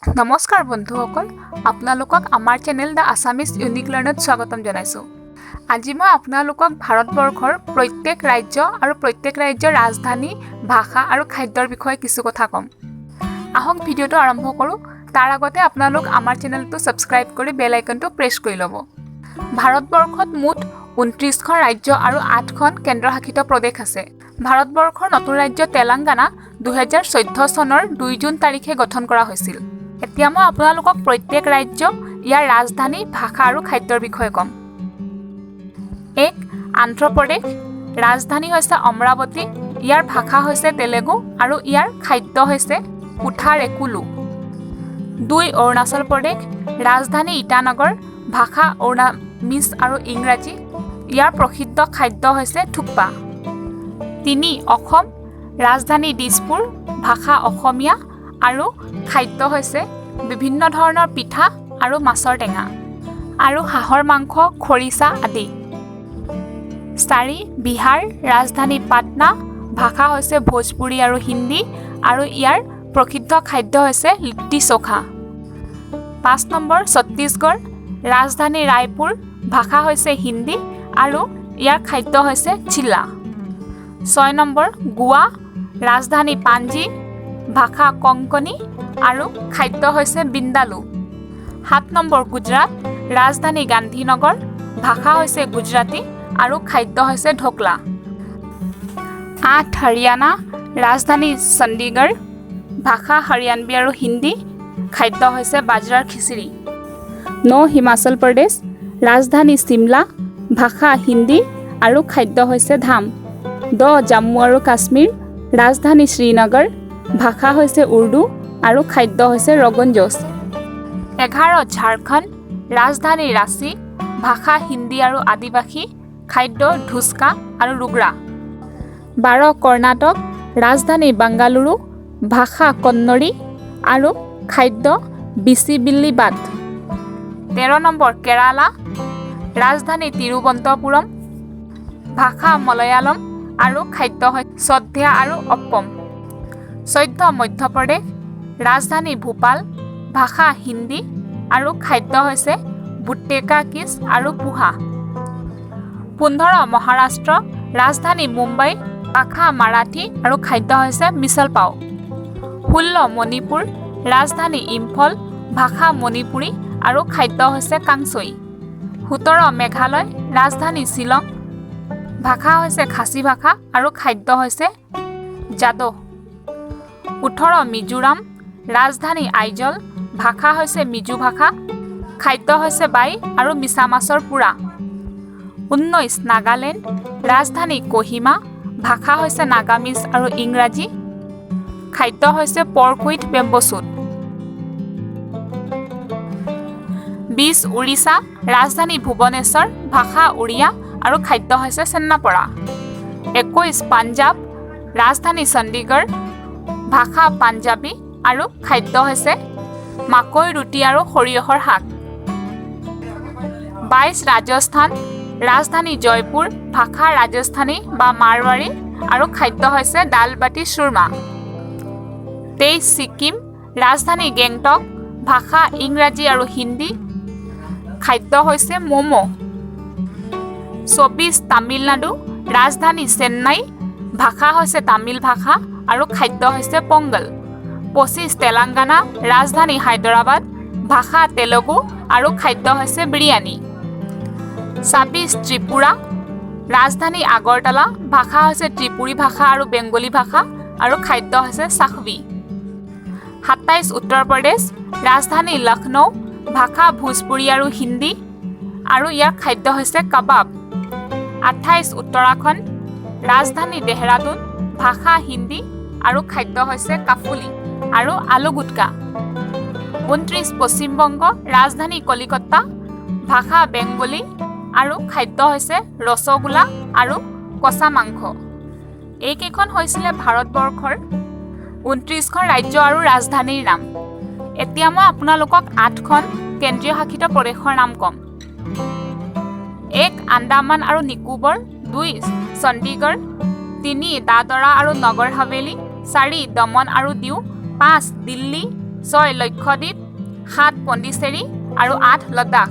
নমস্কাৰ বন্ধুসকল, আপোনালোকক আমাৰ চেনেল দ্য আছামিজ ইউনিক লাৰ্ণত স্বাগতম জনাইছোঁ। আজি মই আপোনালোকক ভাৰতবৰ্ষৰ প্ৰত্যেক ৰাজ্য আৰু প্ৰত্যেক ৰাজ্যৰ ৰাজধানী, ভাষা আৰু খাদ্যৰ বিষয়ে কিছু কথা ক'ম। আহক ভিডিঅ'টো আৰম্ভ কৰোঁ। তাৰ আগতে আপোনালোক আমাৰ চেনেলটো ছাবস্ক্ৰাইব কৰি বেল আইকনটো প্ৰেছ কৰি ল'ব। ভাৰতবৰ্ষত মুঠ 29খন ৰাজ্য আৰু 8খন কেন্দ্ৰশাসিত প্ৰদেশ আছে। ভাৰতবৰ্ষৰ নতুন ৰাজ্য তেলেংগানা 2014 চনৰ 2 জুন তাৰিখে গঠন কৰা হৈছিল। এতিয়া মই আপোনালোকক প্ৰত্যেক ৰাজ্য, ইয়াৰ ৰাজধানী, ভাষা আৰু খাদ্যৰ বিষয়ে ক'ম। 1. আন্ধ্ৰপ্ৰদেশ। ৰাজধানী হৈছে অমৰাৱতী, ইয়াৰ ভাষা হৈছে তেলেগু আৰু ইয়াৰ খাদ্য হৈছে কুঠাৰেকুলু। 2. অৰুণাচল প্ৰদেশ। ৰাজধানী ইটানগৰ, ভাষা অৰুণামিজ আৰু ইংৰাজী, ইয়াৰ প্ৰসিদ্ধ খাদ্য হৈছে থুকপা। 3. অসম। ৰাজধানী দিছপুৰ, ভাষা অসমীয়া আৰু খাদ্য হৈছে বিভিন্ন ধৰণৰ পিঠা আৰু মাছৰ টেঙা আৰু হাঁহৰ মাংস, খৰিচা আদি। 4. বিহাৰ। ৰাজধানী পাটনা, ভাষা হৈছে ভোজপুৰী আৰু হিন্দী আৰু ইয়াৰ প্ৰসিদ্ধ খাদ্য হৈছে লিট্টি চোখা। 5 নম্বৰ ছত্তীশগড়। ৰাজধানী ৰায়পুৰ, ভাষা হৈছে হিন্দী আৰু ইয়াৰ খাদ্য হৈছে চিলা। 6 নম্বৰ গোৱা। ৰাজধানী পাঞ্জী, ভাষা কংকণী আৰু খাদ্য হৈছে বিন্দালু। 7 নম্বৰ গুজৰাট। ৰাজধানী গান্ধীনগৰ, ভাষা হৈছে গুজৰাটী আৰু খাদ্য হৈছে ঢোকলা। 8. হাৰিয়ানা। ৰাজধানী চণ্ডীগড়, ভাষা হৰিয়ানবী আৰু হিন্দী, খাদ্য হৈছে বাজৰাৰ খিচিৰি। 9. হিমাচল প্ৰদেশ। ৰাজধানী চিমলা, ভাষা হিন্দী আৰু খাদ্য হৈছে ধাম। 10. জম্মু আৰু কাশ্মীৰ। ৰাজধানী শ্ৰীনগৰ, ভাষা হৈছে উৰ্দু আৰু খাদ্য হৈছে ৰগন জোছ। 11. ঝাৰখণ্ড। ৰাজধানী ৰাঁচী, ভাষা হিন্দী আৰু আদিবাসী, খাদ্য ধুচকা আৰু ৰুগৰা। 12. কৰ্ণাটক। ৰাজধানী বাংগালুৰু, ভাষা কন্নড়ী আৰু খাদ্য বিচিবিল্লিবাট। 13 নম্বৰ কেৰালা। ৰাজধানী তিৰুৱন্তপুৰম, ভাষা মলয়ালম আৰু খাদ্য হৈছে সদ্যা আৰু অপ্পম। 14. মধ্যপ্ৰদেশ। ৰাজধানী ভূপাল, ভাষা হিন্দী আৰু খাদ্য হৈছে বুটেকা কিচ আৰু পোহা। 15. মহাৰাষ্ট্ৰ। ৰাজধানী মুম্বাই, ভাষা মাৰাঠী আৰু খাদ্য হৈছে মিছল পাও। 16. মণিপুৰ। ৰাজধানী ইম্ফল, ভাষা মণিপুৰী আৰু খাদ্য হৈছে কাংচৈ। 17. মেঘালয়। ৰাজধানী শ্বিলং, ভাষা হৈছে খাচী ভাষা আৰু খাদ্য হৈছে জাদ। 18. মিজোৰাম। ৰাজধানী আইজল, ভাষা হৈছে মিজো ভাষা, খাদ্য হৈছে বাই আৰু মিছা মাছৰ পোৰা। 19. নাগালেণ্ড। ৰাজধানী কোহিমা, ভাষা হৈছে নাগামিজ আৰু ইংৰাজী, খাদ্য হৈছে pork with bamboo shoot. 20. Orissa. ৰাজধানী ভুৱনেশ্বৰ, ভাষা উৰিয়া আৰু খাদ্য হৈছে চেন্নাপৰা। 21. পাঞ্জাৱ। ৰাজধানী চণ্ডীগড়, ভাষা পাঞ্জাবী আৰু খাদ্য হৈছে মাকৈ ৰুটি আৰু সৰিয়হৰ শাক। 22. ৰাজস্থান। ৰাজধানী জয়পুৰ, ভাষা ৰাজস্থানী বা মাৰৱাৰী আৰু খাদ্য হৈছে দাল বাটি চুৰমা। 23. ছিকিম। ৰাজধানী গেংটক, ভাষা ইংৰাজী আৰু হিন্দী, খাদ্য হৈছে ম'ম'। 24. তামিলনাডু। ৰাজধানী চেন্নাই, ভাষা হৈছে তামিল ভাষা আৰু খাদ্য হৈছে পংগল। 25. তেলেংগানা। ৰাজধানী হায়দৰাবাদ, ভাষা তেলেগু আৰু খাদ্য হৈছে বিৰিয়ানী। 26. ত্ৰিপুৰা। ৰাজধানী আগৰতলা, ভাষা হৈছে ত্ৰিপুৰী ভাষা আৰু বেংগলী ভাষা আৰু খাদ্য হৈছে চাখৱী। 27. উত্তৰ প্ৰদেশ। ৰাজধানী লক্ষ্ণৌ, ভাষা ভোজপুৰী আৰু হিন্দী আৰু ইয়াৰ খাদ্য হৈছে কাবাব। 28. উত্তৰাখণ্ড। ৰাজধানী দেহৰাদুন, ভাষা হিন্দী আৰু খাদ্য হৈছে কাফুলি আৰু আলু গুটকা। 29. পশ্চিমবংগ। ৰাজধানী কলিকতা, ভাষা বেংগলী আৰু খাদ্য হৈছে ৰসগোল্লা আৰু কচা মাংস। এইকেইখন হৈছিলে ভাৰতবৰ্ষৰ 29খন ৰাজ্য আৰু ৰাজধানীৰ নাম। এতিয়া মই আপোনালোকক 8খন কেন্দ্ৰীয় শাসিত প্ৰদেশৰ নাম ক'ম। 1. আন্দামান আৰু নিকোবৰ। 2. চণ্ডীগড়। 3. দাদৰা আৰু নগৰ হাভেলী। 4. দমন আৰু দিউ। 5. দিল্লী। 6 লক্ষদ্বীপ, 7 পণ্ডিচেৰী আৰু 8 লাডাখ।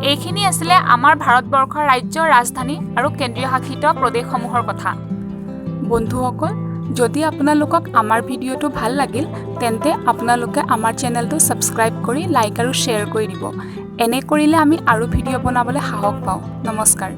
এইখিনি আছিলে আমাৰ ভাৰতবৰ্ষৰ ৰাজ্য, ৰাজধানী আৰু কেন্দ্ৰীয় শাসিত প্ৰদেশসমূহৰ কথা। বন্ধুসকল, যদি আপোনালোকক আমাৰ ভিডিঅ'টো ভাল লাগিল তেন্তে আপোনালোকে আমাৰ চেনেলটো ছাবস্ক্ৰাইব কৰি লাইক আৰু শ্বেয়াৰ কৰি দিব। এনে কৰিলে আমি আৰু ভিডিঅ' বনাবলৈ সাহস পাওঁ। নমস্কাৰ।